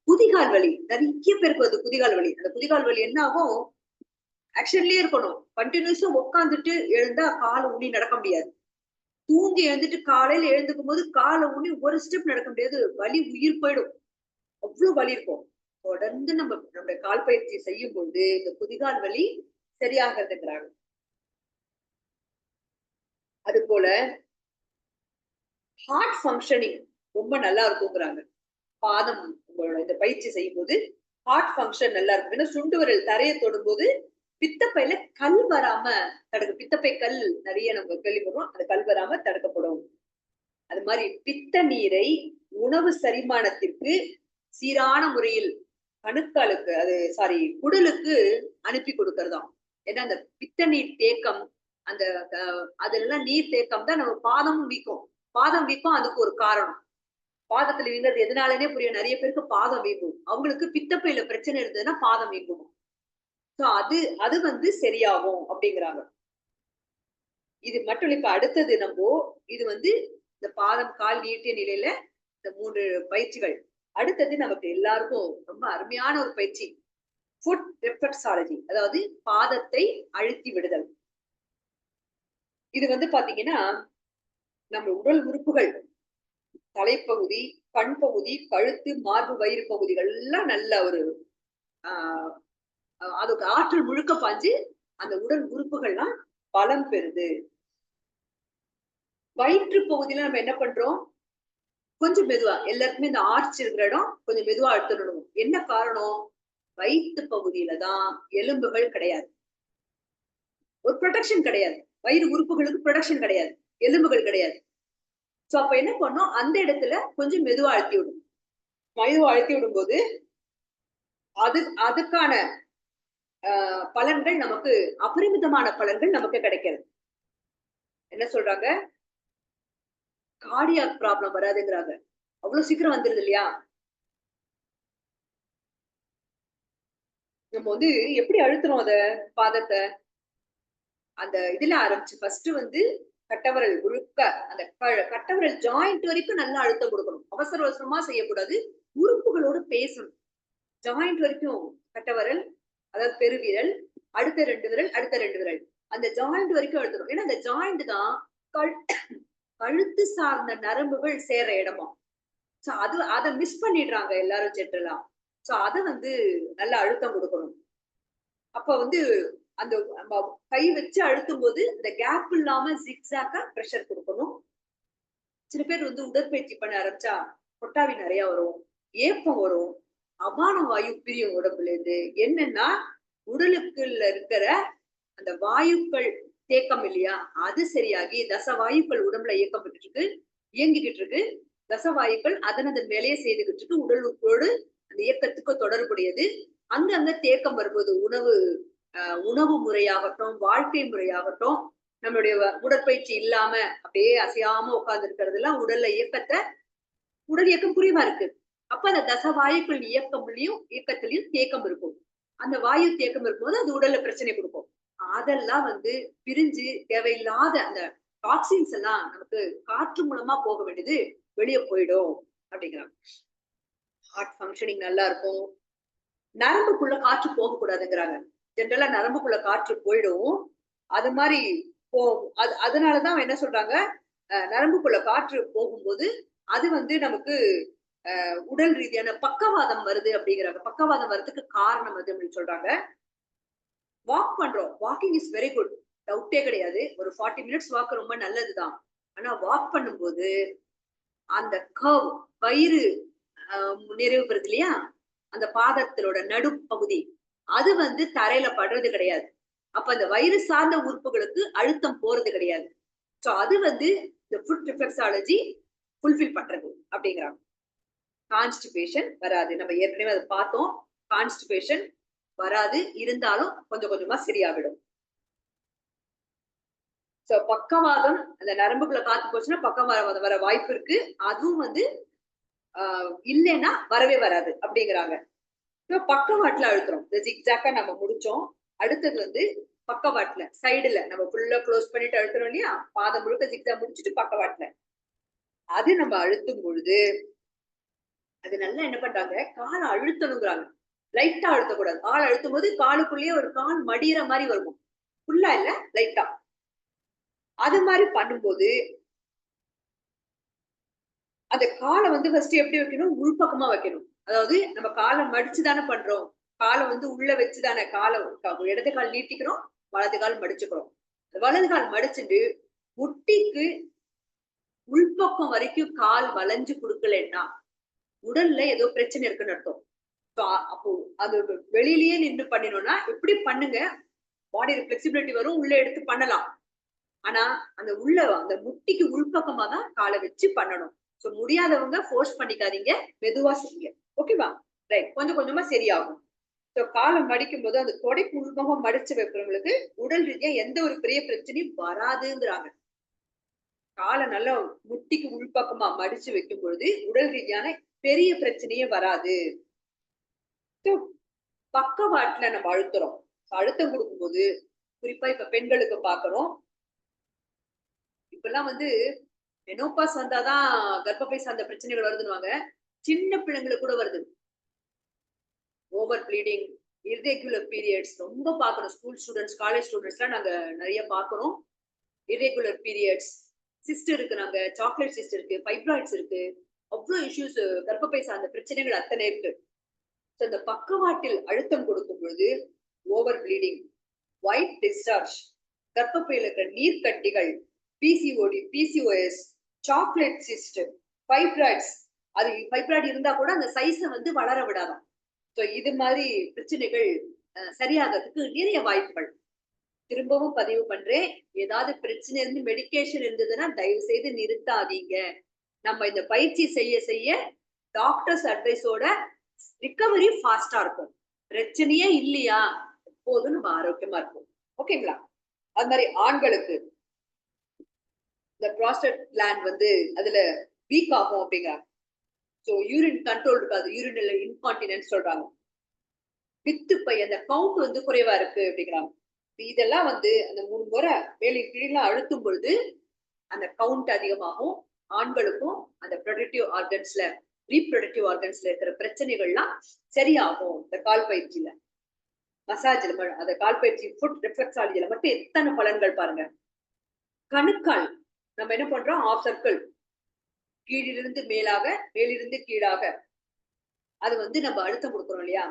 குதிகால் வலி நிறைய பேருக்கு வருது. குதிகால் வலி, அந்த குதிகால் வலி என்ன ஆகும், ஆக்ஷன்லயே இருக்கணும். கண்டினியூஸா உட்காந்துட்டு எழுந்தா காலை ஊனி நடக்க முடியாது. தூங்கி எழுந்துட்டு காலையில எழுந்துக்கும் போது காலை ஊனி ஒரு ஸ்டெப் நடக்க முடியாது. வலி உயிர் போயிடும், அவ்வளவு வலி இருக்கும். தொடர்ந்து நம்முடைய கால் பயிற்சி செய்யும் பொழுது இந்த குதிகால் வலி சரியாகிறதுங்கிறாங்க. அது போல ஹார்ட் ஃபங்க்ஷனிங் ரொம்ப நல்லா இருக்குங்கிறாங்க. பாதம் உங்களோட இந்த பயிற்சி செய்யும் போது ஹார்ட் ஃபங்க்ஷன் நல்லா இருக்கும். ஏன்னா சுண்டு விரல் தரையை தொடும்போது பித்தப்பையில கல் வராம தடுக்க, பித்தப்பை கல் நிறைய நம்ம கேள்விப்படுறோம், அந்த கல் வராம தடுக்கப்படும். அது மாதிரி பித்த நீரை உணவு செரிமானத்திற்கு சீரான முறையில் கணுக்காலுக்கு, குடலுக்கு அனுப்பி கொடுக்கறதாம். ஏன்னா அந்த பித்த நீர் தேக்கம், அந்த அதெல்லாம் நீர் தேக்கம் தான் நம்ம பாதமும் வீக்கும். பாதம் வீக்கம் அதுக்கு ஒரு காரணம். பாதத்துல வீங்கிறது எதனாலனே புரியும். நிறைய பேருக்கு பாதம் வீங்கும், அவங்களுக்கு பித்தப்பையில பிரச்சனை இருந்ததுன்னா பாதம் வீங்கும். அது வந்து சரியாகும் அப்படிங்கிறாங்க. இது மட்டும் இப்ப அடுத்தது இது வந்து இந்த பாதம் கால் நீட்டிய நிலையில இந்த 3 பயிற்சிகள். அடுத்தது நமக்கு எல்லாருக்கும் ரொம்ப அருமையான ஒரு பயிற்சி, ஃபுட் ரெஃப்ளெக்ஸாலஜி, அதாவது பாதத்தை அழுத்தி விடுதல். இது வந்து பாத்தீங்கன்னா நம்ம உடல் உறுப்புகள், தலைப்பகுதி, கண் பகுதி, கழுத்து, மார்பு, வயிறு பகுதிகள் எல்லாம் நல்ல ஒரு அதுக்கு ஆற்றல் முழுக்க பாஞ்சு அந்த உடல் உறுப்புகள்லாம் பலம் பெறுது. வயிற்று பகுதியில நம்ம என்ன பண்றோம், கொஞ்சம் மெதுவா, எல்லாருக்குமே இந்த ஆர்ச் இருக்கிற இடம் கொஞ்சம் மெதுவா அழுத்தணும். என்ன காரணம், வயிற்று பகுதியில தான் எலும்புகள் கிடையாது, ஒரு ப்ரொடெக்ஷன் கிடையாது. வயிறு உறுப்புகளுக்கு ப்ரொடெக்ஷன் கிடையாது, எலும்புகள் கிடையாது. அப்ப என்ன பண்ணோம், அந்த இடத்துல கொஞ்சம் மெதுவா அழுத்தி விடும். மெதுவா அழுத்தி விடும் போது அதுக்கான பலன்கள் நமக்கு, அபரிமிதமான பலன்கள் நமக்கு கிடைக்கிறது. என்ன சொல்றாங்க, கார்டியாக் ப்ராப்ளம் வராதுங்கிறாங்க. அவ்வளவு சீக்கிரம் வந்துருது இல்லையா. நம்ம வந்து எப்படி அழுத்துறோம் அத பாதத்தை, அந்த இதுல ஆரம்பிச்சு ஃபர்ஸ்ட் வந்து கட்டவரல் முழுக்க, அந்த கட்டவரல் ஜாயிண்ட் வரைக்கும் நல்லா அழுத்தம் கொடுக்கணும். அவசர அவசரமா செய்யக்கூடாது, உறுப்புகளோடு பேசணும். ஜாயிண்ட் வரைக்கும் கட்டவரல், அதாவது பெருவிரல், அடுத்த 2 விரல், அடுத்த 2 விரல், அந்த ஜாயிண்ட் வரைக்கும் அழுத்தணும். ஏன்னா அந்த ஜாயிண்ட் தான் கழுத்து சார்ந்த நரம்புகள் சேர்ற இடமா. அதை மிஸ் பண்ணிடுறாங்க எல்லாரும் ஜென்ரலா. அதை வந்து நல்லா அழுத்தம் கொடுக்கணும். அப்ப வந்து அந்த கை வச்சு அழுத்தும் போது இந்த கேப் இல்லாம ஜிக்ஸாக்கா பிரஷர் கொடுக்கணும். சில பேர் வந்து உடற்பயிற்சி பண்ண ஆரம்பிச்சா கொட்டாவி நிறைய வரும், ஏப்பம் வரும், அபான வாயு பிரியும் உடம்புல இருந்து. என்னன்னா உடலுக்குள்ள இருக்கிற அந்த வாயுக்கள் தேக்கம் இல்லையா, அது சரியாகி தசவாயுக்கள் உடம்புல இயக்கம் பெற்று இருக்கு, இயங்கிக்கிட்டு இருக்கு. தசவாயுக்கள் அதனதன் வேலையை செய்துகிட்டு இருக்கு. உடல் உறுப்போடு அந்த இயக்கத்துக்கு தொடர்புடையது. அங்கங்க தேக்கம் வரும்போது உணவு முறையாகட்டும், வாழ்க்கை முறையாகட்டும், நம்மளுடைய உடற்பயிற்சி இல்லாம அப்படியே அசையாம உட்கார்ந்து இருக்கிறதெல்லாம் உடல்ல உடல் இயக்கம் குறைவா இருக்கு. அப்ப அந்த தசவாயுக்கள் இயக்கத்திலையும் தேக்கம் இருக்கும். அந்த வாயு தேக்கம் இருக்கும்போது அது உடல்ல பிரச்சனை கொடுக்கும். அதெல்லாம் பிரிஞ்சு தேவையில்லாத அந்த டாக்ஸின்ஸ் எல்லாம் நமக்கு காற்று மூலமா போக வேண்டியது வெளியே போயிடும் அப்படிங்கிறாங்க. ஹார்ட் ஃபங்க்ஷனிங் நல்லா இருக்கும். நரம்புக்குள்ள காற்று போக கூடாதுங்கிறாங்க. ஜென்ரலா நரம்புக்குள்ள காற்று போயிடும். அது மாதிரி அதனாலதான் என்ன சொல்றாங்க, நரம்புக்குள்ள காற்று போகும்போது அது நமக்கு உடல் ரீதியான பக்கவாதம் வருது அப்படிங்கிறாங்க. பக்கவாதம் வர்றதுக்கு காரணம் அது அப்படின்னு சொல்றாங்க. வாக் பண்றோம். Walking is very good. டவுட்டே கிடையாது. ஒரு 40 மினிட்ஸ் வாக் ரொம்ப நல்லதுதான். ஆனா வாக் பண்ணும்போது அந்த கர்வ் வயிறு நிறைவு பெறுது இல்லையா, அந்த பாதத்திலோட நடுப்பகுதி அது தரையில படுறது கிடையாது. அப்ப அந்த வயிறு சார்ந்த உறுப்புகளுக்கு அழுத்தம் போறது கிடையாது. சோ அது இந்த ஃபுட் ரிஃப்ளெக்ஸாலஜி ஃபுல்ஃபில் பண்றது அப்படிங்கிறாங்க. கான்ஸ்டிபேஷன் வராது. நம்ம ஏற்கனவே அதை பார்த்தோம். கான்ஸ்டிபேஷன் வராது, இருந்தாலும் கொஞ்சம் கொஞ்சமா சரியாவிடும். சோ பக்கவாதம், அந்த நரம்புக்குள்ள காத்து போச்சுன்னா பக்கவாதம் வர வாய்ப்பு இருக்கு. அதுவும் இல்லைன்னா வரவே வராது அப்படிங்கிறாங்க. பக்கவாட்டுல அழுத்துறோம். இந்த ஜிக்ஜாக்கா நம்ம முடிச்சோம். அடுத்தது பக்கவாட்டுல சைடுல நம்ம ஃபுல்லா க்ளோஸ் பண்ணிட்டு அழுத்துறோம் இல்லையா, பாதம் முழுக்க ஜிக்ஜா முடிச்சுட்டு பக்கவாட்டுல அது நம்ம அழுத்தும் பொழுது அது நல்லா என்ன பண்றாங்க, காலை அழுத்தணுங்கிறாங்க. லைட்டா அழுத்தக்கூடாது. கால் அழுத்தும் போது காலுக்குள்ளேயே ஒரு கால் மடியிற மாதிரி வரும். ஃபுல்லா இல்ல, லைட்டா. அது மாதிரி பண்ணும்போது அந்த காலை ஃபர்ஸ்ட் எப்படி வைக்கணும், உள்பக்கமா வைக்கணும். அதாவது நம்ம காலை மடிச்சு தானே பண்றோம். காலை உள்ள வச்சுதானே இடது கால் நீட்டிக்கிறோம், வலது கால் மடிச்சுக்கிறோம். வலது கால் மடிச்சுட்டு முட்டிக்கு உள்பக்கம் வரைக்கும் கால் வளைஞ்சு கொடுக்கலன்னா உடல்ல ஏதோ பிரச்சனை இருக்குன்னு அர்த்தம். அப்போ அது வெளியிலேயே நின்று பண்ணினோம்னா இப்படி பண்ணுங்க, பாடியில பிளெக்சிபிலிட்டி வரும், உள்ள எடுத்து பண்ணலாம். ஆனா அந்த முட்டிக்கு உள்பக்கமா தான் காலை வச்சு பண்ணணும். சோ முடியாதவங்க ஃபோர்ஸ் பண்ணிக்காதீங்க, மெதுவா செய்யுங்க. ஓகேவா? ரைட். கொஞ்சம் கொஞ்சமா சரியாகும். சோ காலை மடிக்கும் போது அந்த தொடைக்கு உள்பக்கம் மடிச்சு வைக்கிறவங்களுக்கு உடல் ரீதியா எந்த ஒரு பெரிய பிரச்சனையும் வராதுங்கிறாங்க. காலை நல்லா முட்டிக்கு உள்பக்கமா மடிச்சு வைக்கும் பொழுது உடல் ரீதியான பெரிய பிரச்சனையே வராது. பக்கவாட்டுல நம்ம அழுத்துறோம். அழுத்தம் கொடுக்கும்போது குறிப்பா இப்ப பெண்களுக்கு பாக்குறோம். இப்பெல்லாம் மெனோபாஸ் வந்தாதான் கர்ப்பப்பை சார்ந்த பிரச்சனைகள் வருதுன்னுவாங்க. சின்ன பிள்ளைங்களுக்கு கூட வருது. ஓவர் ப்ளீடிங், இர்ரெகுலர் பீரியட்ஸ் ரொம்ப பாக்குறோம். ஸ்கூல் ஸ்டூடெண்ட்ஸ், காலேஜ் ஸ்டூடெண்ட்ஸ்லாம் நாங்க நிறைய பாக்குறோம். இர்ரெகுலர் பீரியட்ஸ், சிஸ்ட் இருக்கு, நாங்க சாக்லேட் சிஸ்ட் இருக்கு, ஃபைப்ராய்ட்ஸ் இருக்கு, அவ்வளவு இஷ்யூஸ், கர்ப்பப்பை சார்ந்த பிரச்சனைகள் அத்தனை இருக்கு. இந்த பக்கவாட்டில் அழுத்தம் கொடுக்கும் பொழுது ஓவர் ப்ளீடிங், ஒயிட் டிஸ்சார்ஜ், கர்ப்பப்பையில் இருக்கிற நீர்க்கட்டிகள், PCOD, PCOS, chocolate cyst, fibroids, அது ஃபைப்ராய்டு இருந்தா கூட அந்த சைஸை வளர விடாதான். சோ இது மாதிரி பிரச்சனைகள் சரியாகிறதுக்கு நிறைய வாய்ப்புகள். திரும்பவும் பதிவு பண்றேன். ஏதாவது பிரச்சனை இருந்து மெடிகேஷன் இருந்ததுன்னா தயவு செய்து நிறுத்தாதீங்க. நம்ம இந்த பயிற்சி செய்ய செய்ய டாக்டர்ஸ் அட்வைஸோட ரிகவரி ஃபாஸ்டா இருக்கும். பிரச்சனையே இல்லையா, எப்போதும் நம்ம ஆரோக்கியமா இருக்கும். ஓகேங்களா? அது மாதிரி ஆண்களுக்கு இந்த ப்ராஸ்டேட் கிளாண்ட் அதுல வீக் ஆகும் அப்படிங்கிறாங்க. சோ யூரின் கண்ட்ரோல் இருக்காது, யூரினல் இன்கான்டினன்ஸ் சொல்றாங்க. பித்துப்பை அந்த கவுண்ட் குறைவா இருக்கு அப்படிங்கிறாங்க. இதெல்லாம் அந்த 3 முறை மேலே கீழே அழுத்தும் பொழுது அந்த கவுண்ட் அதிகமாகும். ஆண்களுக்கும் அந்த ப்ரொடக்டிவ் ஆர்கன்ஸ்ல, ரீப்ரொடக்டிவ் ஆர்கன்ஸ்ல இருக்கிற பிரச்சனைகள்லாம் சரியாகும். இந்த கால் பயிற்சியில, மசாஜ்ல, அந்த கால் பயிற்சி ஃபுட் ரிஃப்ளெக்ஸாலஜில மட்டும் எத்தனை பலன்கள் பாருங்க. கணுக்கால் நம்ம என்ன பண்றோம், ஆஃப் சர்க்கிள், கீழிருந்து மேலாக, மேலிருந்து கீழாக, அது நம்ம அழுத்தம் கொடுக்குறோம் இல்லையா.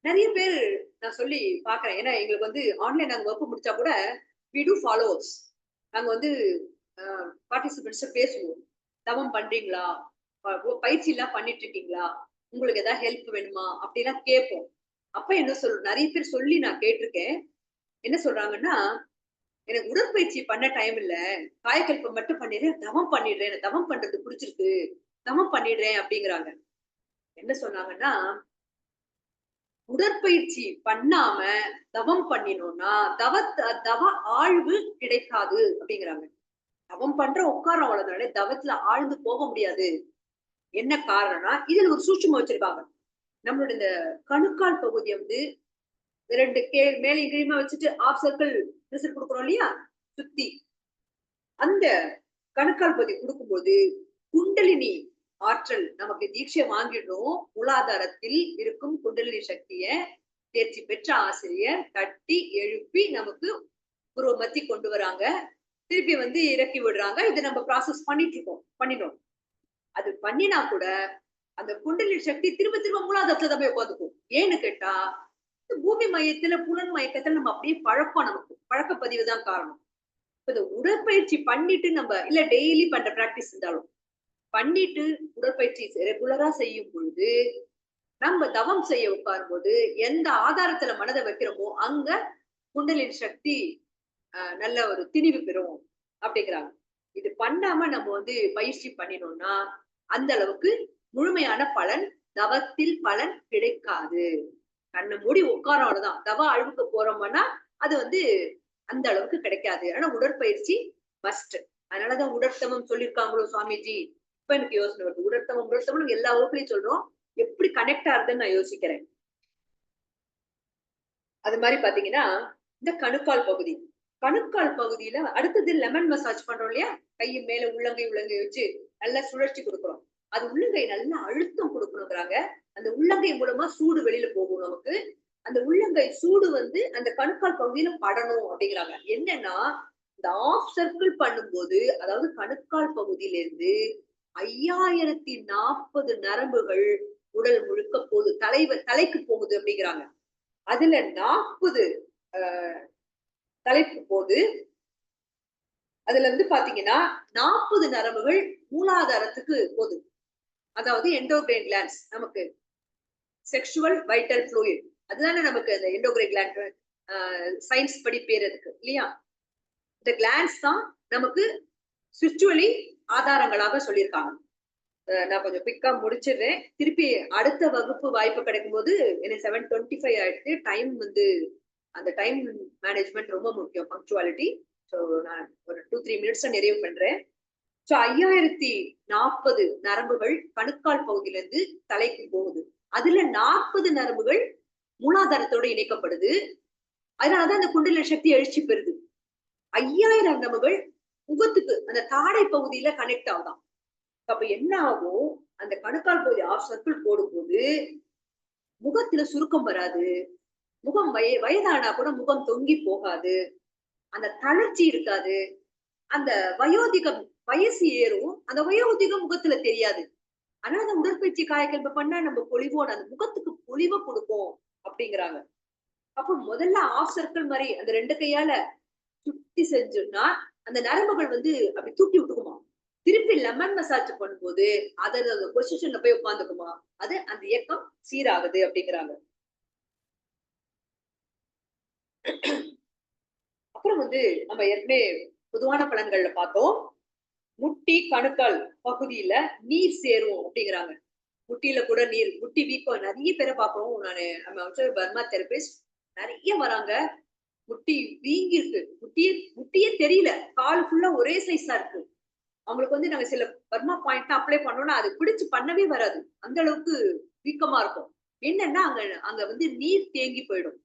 நிறைய பேர் நான் சொல்லி பாக்குறேன். ஏன்னா எங்களுக்கு ஆன்லைன் நாங்க வகுப்பு முடிச்சா கூட we do follow-ups. நாங்க பார்ட்டிசிபென்ட்ஸ் பேசுவோம். தவம் பண்றீங்களா, பயிற்சி எல்லாம் பண்ணிட்டு இருக்கீங்களா, உங்களுக்கு ஏதாவது ஹெல்ப் வேணுமா அப்படிலாம் கேட்போம். அப்ப என்ன நிறைய பேர் சொல்லி நான் கேட்டிருக்கேன். என்ன சொல்றாங்கன்னா, எனக்கு உடற்பயிற்சி பண்ண டைம் இல்ல, காயக்கல்பம் மட்டும் பண்ணிடுறேன், தவம் பண்ணிடுறேன், எனக்கு தவம் பண்றது பிடிச்சிருக்கு, தவம் பண்ணிடுறேன் அப்படிங்கிறாங்க. என்ன சொன்னாங்கன்னா, உடற்பயிற்சி பண்ணாம தவம் பண்ணினோம்னா தவ ஆழ்வு கிடைக்காது அப்படிங்கிறாங்க. தவம் பண்ற உட்கார அவ்வளவுதானே, தவத்துல ஆழ்ந்து போக முடியாது. என்ன காரணம்னா இதுல ஒரு சூட்சுமம் வச்சிருக்காங்க. நம்மளோட இந்த கணுக்கால் பகுதியை வந்து 2 மேலையும் கீழுமா வச்சுட்டு ஆஃப் சர்க்கிள் ரிசல்ட் கொடுக்குறோம் இல்லையா, சுத்தி அந்த கணுக்கால் பகுதி கொடுக்கும்போது குண்டலினி ஆற்றல் நமக்கு தீட்சை வாங்கிடும். மூலாதாரத்தில் இருக்கும் குண்டலினி சக்திய தேர்ச்சி பெற்ற ஆசிரியர் தட்டி எழுப்பி நமக்கு புருவ மத்தி கொண்டு வராங்க. திருப்பி வந்து இறக்கி விடுறாங்க. இது நம்ம ப்ராசஸ் பண்ணினோம். அது பண்ணினா கூட அந்த குண்டலினி சக்தி திரும்ப திரும்ப மூலாதாரத்துல தான் போய் உட்காந்துக்கும். ஏன்னு கேட்டா பூமி மையத்துல புலன் மயக்கத்துல நம்ம அப்படியே பழக்கம், நமக்கு பழக்க பதிவு தான் காரணம். இந்த உடற்பயிற்சி பண்ணிட்டு நம்ம இல்ல டெய்லி பண்ற பிராக்டிஸ் இருந்தாலும் பண்ணிட்டு உடற்பயிற்சி ரெகுலரா செய்யும் பொழுது நம்ம தவம் செய்ய உட்காரும் போது எந்த ஆதாரத்துல மனதை வைக்கிறோமோ அங்க குண்டலின் சக்தி நல்ல ஒரு திணிவு பெறும் அப்படிங்கிறாங்க. இது பண்ணாம நம்ம வந்து பயிற்சி பண்ணினோம்னா அந்த அளவுக்கு முழுமையான பலன், தவத்தில் பலன் கிடைக்காது. கண்ணை மூடி உட்காரம் அவ்வளவுதான். தவ அழுவுக்கு போறோம்னா அது வந்து அந்த அளவுக்கு கிடைக்காது. ஆனா உடற்பயிற்சி மஸ்ட். அதனாலதான் உடற்தமம் சொல்லியிருக்காங்களோ சுவாமிஜி. இப்ப எனக்கு யோசனை வருது. உடற்தமம் எல்லா வகுப்புலையும் சொல்றோம். எப்படி கனெக்ட் ஆகுதுன்னு நான் யோசிக்கிறேன். அது மாதிரி பாத்தீங்கன்னா இந்த கணுக்கால் பகுதி, கணுக்கால் பகுதியில அடுத்தது லெமன் மசாஜ் பண்றோம் இல்லையா, கையை மேல உள்ளங்கை வச்சு நல்லா சுழற்சி கொடுக்குறோம். அது உள்ளங்கை நல்லா அழுத்தம் கொடுக்கணுங்கிறாங்க. அந்த உள்ளங்கை மூலமா சூடு வெளியில போகும் நமக்கு. அந்த உள்ளங்கை சூடு வந்து அந்த கணுக்கால் பகுதியில படணும் அப்படிங்கிறாங்க. என்னன்னா இந்த ஆஃப் சர்க்கிள் பண்ணும்போது, அதாவது கணுக்கால் பகுதியில இருந்து 5040 நரம்புகள் உடல் முழுக்க போகுது, தலைக்கு போகுது அப்படிங்கிறாங்க. அதுல 40 தலைப்பு போது அதுல இருந்து பாத்தீங்கன்னா 40 நரம்புகள் மூலாதாரத்துக்கு போகுது. அதாவது எண்டோகிரைன் கிளான்ஸ், நமக்கு செக்ஷுவல் வைட்டல் ஃப்ளூயிட், அதுதானே நமக்கு அந்த எண்டோகிரைன் கிளாண்ட் சயின்ஸ் படி பேர் இருக்கு இல்லையா. இந்த கிளான்ஸ் தான் நமக்கு ஸ்பிரிச்சுவலி ஆதாரங்களாக சொல்லியிருக்காங்க. நான் கொஞ்சம் குயிக்கா முடிச்சிடுறேன். திருப்பி அடுத்த வகுப்பு வாய்ப்பு கிடைக்கும் போது எனக்கு 7:25 ஆயிடுச்சு. டைம் வந்து அந்த டைம் மேனேஜ்மெண்ட் ரொம்ப முக்கியம், பங்க்சுவாலிட்டி. ஸோ நான் ஒரு 2-3 மினிட்ஸ் நிறைவு பண்றேன். ஸோ 5040 நரம்புகள் கணுக்கால் பகுதியில இருந்து தலைக்கு போகுது. அதுல 40 நரம்புகள் மூலாதாரத்தோட இணைக்கப்படுது. அதனாலதான் அந்த குண்டலினி சக்தி எழுச்சி பெறுது. 5000 நரம்புகள் முகத்துக்கு அந்த தாடை பகுதியில கனெக்ட் ஆகுதான். அப்ப என்ன ஆகும், அந்த கணுக்கால் பகுதி ஆஃப் சர்க்கிள் போடும்போது முகத்துல சுருக்கம் வராது. முகம் வயதானா கூட முகம் தொங்கி போகாது. அந்த தளர்ச்சி இருக்காது. அந்த வயோதிகம் வயசு ஏறும், அந்த வயோதிகம் முகத்துல தெரியாது. ஆனா அந்த உடற்பயிற்சி காயக்கல்ப பண்ணா நம்ம பொலிவோட அந்த முகத்துக்கு பொலிவை கொடுப்போம் அப்படிங்கிறாங்க. அப்போ முதல்ல ஆஃப் சர்க்கிள் மாதிரி அந்த 2 கையால சுத்தி செஞ்சோம்னா அந்த நரம்புகள் வந்து அப்படி தூக்கி விட்டுக்குமா. திருப்பி லெமன் மசாஜ் பண்ணும்போது அதோட பொசிஷன்ல போய் உட்காந்துக்குமா. அது அந்த இயக்கம் சீராகுது அப்படிங்கிறாங்க. அப்புறம் வந்து நம்ம ஏற்கனவே பொதுவான பலன்கள்ல பார்த்தோம். முட்டி கணுக்கால் பகுதியில நீர் சேரும் அப்படிங்கிறாங்க. முட்டியில கூட நீர், முட்டி வீக்கம் நிறைய பேரை பார்க்கிறோம். நானு பர்மா தெரபிஸ்ட் நிறைய வராங்க. முட்டி வீங்கி இருக்கு, முட்டியே தெரியல, கால் ஃபுல்லா ஒரே சைஸா இருக்கு. அவங்களுக்கு வந்து நாங்க சில பர்மா பாயிண்ட் அப்ளை பண்ணோம்னா அது பிடிச்சு பண்ணவே வராது, அந்த அளவுக்கு வீக்கமா இருக்கும். என்னன்னா அங்க அங்க வந்து நீர் தேங்கி போயிடும்.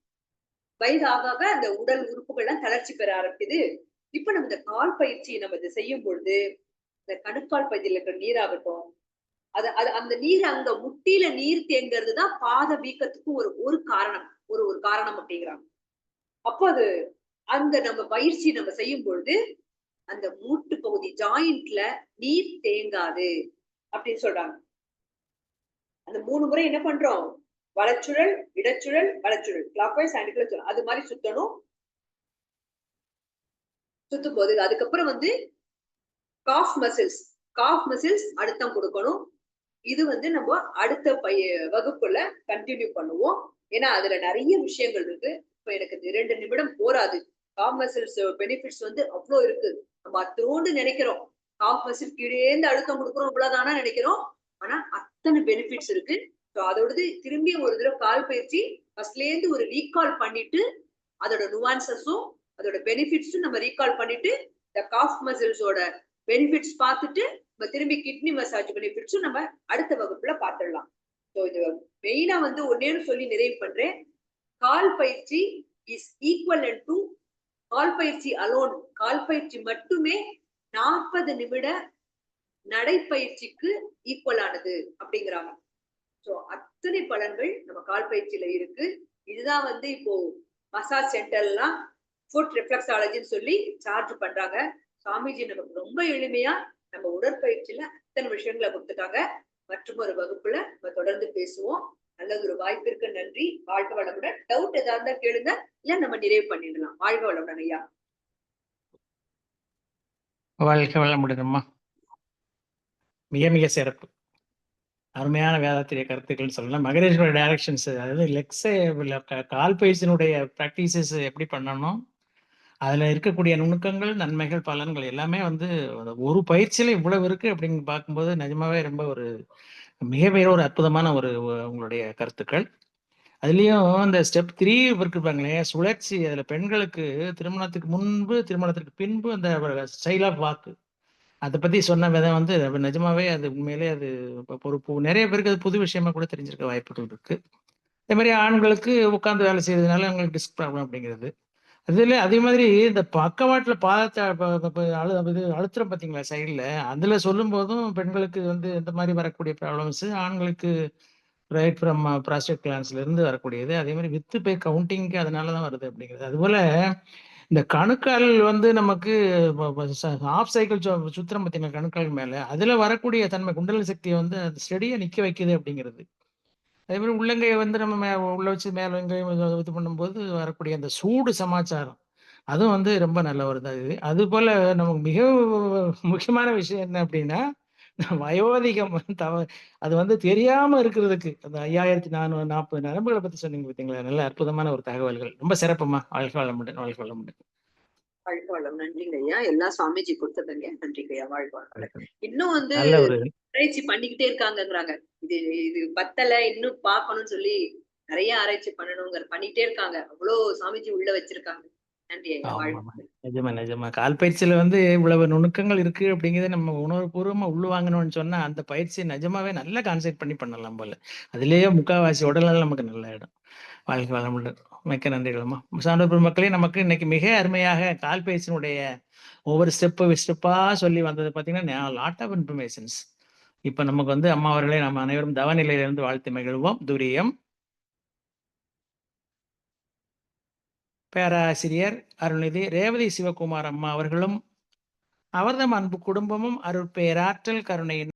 வயதாக அந்த உடல் உறுப்புகள்லாம் தளர்ச்சி பெற ஆரம்பிக்குது. இப்ப நம்ம இந்த கால் பயிற்சி நம்ம இதை செய்யும் பொழுது இந்த கணுக்கால் பகுதியில் இருக்கிற நீராகட்டும், அது அந்த நீர் அங்க முட்டியில நீர் தேங்கிறதுதான் பாத வீக்கத்துக்கு ஒரு காரணம், ஒரு காரணம் அப்படிங்கிறாங்க. அப்போ அது அந்த நம்ம பயிற்சி நம்ம செய்யும் பொழுது அந்த மூட்டு பகுதி ஜாயிண்ட்ல நீர் தேங்காது அப்படின்னு சொல்றாங்க. அந்த 3 முறை என்ன பண்றோம், வலச்சுழல் இடச்சுழல் வலச்சுழல், கிளாக்வைஸ் ஆன்டி கிளாக்வைஸ், அது மாதிரி சுத்தணும். சுத்தும் போது அதுக்கப்புறம் வந்து காஃப் மசில்ஸ் அழுத்தம் கொடுக்கணும். இது வந்து நம்ம அடுத்த வகுப்புல கண்டினியூ பண்ணுவோம். ஏன்னா அதுல நிறைய விஷயங்கள் இருக்கு. இப்ப எனக்கு 2 நிமிடம் போராது. காஃப் மசில்ஸ் பெனிஃபிட்ஸ் வந்து அவ்வளோ இருக்கு. நம்ம அத்தோண்டு நினைக்கிறோம். காஃப் மசில் கீழேந்து அழுத்தம் கொடுக்குறோம் இவ்வளவுதானா நினைக்கிறோம். ஆனா அத்தனை பெனிஃபிட்ஸ் இருக்கு. ஸோ அதோடது திரும்பி ஒரு தடவை கால் பயிற்சி ஃபர்ஸ்ட்ல இருந்து ஒரு ரீகால் பண்ணிட்டு அதோட நுவான்சஸும் அதோட பெனிஃபிட்ஸும் நம்ம ரீகால் பண்ணிட்டு இந்த காஃப் மசில்ஸோட பெனிஃபிட்ஸ் பார்த்துட்டு நம்ம திரும்பி கிட்னி மசாஜ் பெனிஃபிட்ஸும் நம்ம அடுத்த வகுப்புல பார்த்துடலாம். ஸோ இது மெயினா வந்து ஒன்னேன்னு சொல்லி நிறைவு பண்றேன். கால் பயிற்சி இஸ் ஈக்குவல் டு கால் பயிற்சி அலோன். கால் பயிற்சி மட்டுமே 40 நிமிட நடைப்பயிற்சிக்கு ஈக்குவலானது அப்படிங்கிறாங்க. ஸோ அத்தனை பலன்கள் நம்ம கால் பயிற்சியில இருக்கு. இதுதான் வந்து இப்போ மசாஜ் சென்டர்லாம் ஃபுட் ரிஃப்ளெக்ஸாலஜின்னு சொல்லி சார்ஜ் பண்றாங்க. சாமிஜி நமக்கு ரொம்ப எளிமையா நம்ம உடற்பயிற்சியில அத்தனை விஷயங்களை கொடுத்துட்டாங்க. மற்றும் ஒரு வகுப்புல நம்ம தொடர்ந்து பேசுவோம். நல்லது ஒரு வாய்ப்பிற்கு நன்றி. வாழ்க வளமுடன். டவுட் ஏதாவது இருந்தா கேளுங்க, இல்ல நம்ம நிறைவு பண்ணிடலாம். வாழ்க வளமுடன் ஐயா. வாழ்க வளமுடன் அம்மா. மிக மிக சிறப்பு. அருமையான வேதாத்திரிய கருத்துக்கள்னு சொல்லலாம். மகரேஸ்வர டைரக்ஷன்ஸ், அதாவது லெக்ஸை கால் பயிற்சியினுடைய ப்ராக்டிசஸ் எப்படி பண்ணணும், அதுல இருக்கக்கூடிய நுணுக்கங்கள், நன்மைகள், பலன்கள் எல்லாமே வந்து ஒரு பயிற்சியில இவ்வளவு இருக்கு அப்படின்னு பார்க்கும்போது நிஜமாவே ரொம்ப ஒரு மிக ஒரு அற்புதமான ஒரு உங்களுடைய கருத்துக்கள். அதுலயும் இந்த ஸ்டெப் 3 இருப்பாங்களே சுழற்சி, அதுல பெண்களுக்கு திருமணத்துக்கு முன்பு திருமணத்திற்கு பின்பு அந்த ஸ்டைல் ஆஃப் வாக்கு அதை பத்தி சொன்ன விதம் வந்து நிஜமாவே அது உண்மையிலே அது பொறுப்பு. நிறைய பேருக்கு அது புது விஷயமா கூட தெரிஞ்சிருக்க வாய்ப்புகள் இருக்கு. அதே மாதிரி ஆண்களுக்கு உட்கார்ந்து வேலை செய்யறதுனால அவங்களுக்கு டிஸ்க் ப்ராப்ளம் அப்படிங்கிறது. அதுல அதே மாதிரி இந்த பக்கவாட்டுல பாதத்தை இது அழுத்துறோம் பார்த்தீங்களா சைடில், அதுல சொல்லும் போதும் பெண்களுக்கு வந்து இந்த மாதிரி வரக்கூடிய ப்ராப்ளம்ஸ், ஆண்களுக்கு ரைட் ஃப்ரம் ப்ராஸ்டேட் கிளான்ஸ்ல இருந்து வரக்கூடியது. அதே மாதிரி வித்து பே கவுண்டிங்க்கு அதனால தான் வருது அப்படிங்கிறது. அதுபோல இந்த கணுக்கால் வந்து நமக்கு ஹாஃப் சைக்கிள் சுத்திரம் பார்த்தீங்கன்னா கணுக்கால் மேல, அதுல வரக்கூடிய தன்மை குண்டலினி சக்தியை வந்து அது ஸ்டெடியா நிக்க வைக்குது அப்படிங்கிறது. அதே மாதிரி உள்ளங்கையை வந்து நம்ம உள்ள வச்சு மேல இது பண்ணும்போது வரக்கூடிய அந்த சூடு சமாச்சாரம், அதுவும் வந்து ரொம்ப நல்ல ஒரு இது. அது போல நமக்கு மிக முக்கியமான விஷயம் என்ன அப்படின்னா, வயோதிகம் அது வந்து தெரியாம இருக்கிறதுக்கு அந்த 5440 நரம்புகளை பத்தி சொன்னீங்க பார்த்தீங்களா, நல்ல அற்புதமான ஒரு தகவல்கள். ரொம்ப சிறப்புமா. வாழ்க வளமுடன், வாழ்க வளமுடன். வாழ்க வளம். நன்றிங்க ஐயா. எல்லாம் சுவாமிஜி கொடுத்ததுங்க. நன்றிங்க ஐயா. வாழ்க வளம். இன்னும் வந்து நல்ல ஒரு ஆராய்ச்சி பண்ணிக்கிட்டே இருக்காங்கங்கிறாங்க. இது இது பத்தல, இன்னும் பார்க்கணும்னு சொல்லி நிறைய ஆராய்ச்சி பண்ணிட்டே இருக்காங்க. அவ்வளவு சாமிஜி உள்ள வச்சிருக்காங்க. நன்றி ஐயா. வாழ்க. நிஜமா நிஜமா கால் பயிற்சியில வந்து இவ்வளவு நுணுக்கங்கள் இருக்கு அப்படிங்கிறத நம்ம உணர்வுபூர்வமா உள்ளுவாங்கணும்னு சொன்னா அந்த பயிற்சி நிஜமாவே நல்லா கான்சென்ட்ரேட் பண்ணி பண்ணலாம் போல. அதுலயே முக்காவாசி உடல்நலம் நமக்கு நல்ல இடம். வாழ்க்கை வளமுடன். மிக்க நன்றிகளம்மா. சான்றோர் பெருமக்களே, நமக்கு இன்னைக்கு மிக அருமையாக கால் பயிற்சியினுடைய ஒவ்வொரு ஸ்டெப்பா சொல்லி வந்தது பார்த்தீங்கன்னா லாட் ஆஃப் இன்ஃபர்மேஷன்ஸ். இப்ப நமக்கு வந்து அம்மா அவர்களே நம்ம அனைவரும் தவநிலையிலிருந்து வாழ்த்து மகிழ்வோம். துரியம். பேராசிரியர் அருள்நிதி ரேவதி சிவகுமார் அம்மா அவர்களும் அவர்தம் அன்பு குடும்பமும் அருட்பேராற்றல் கருணையின்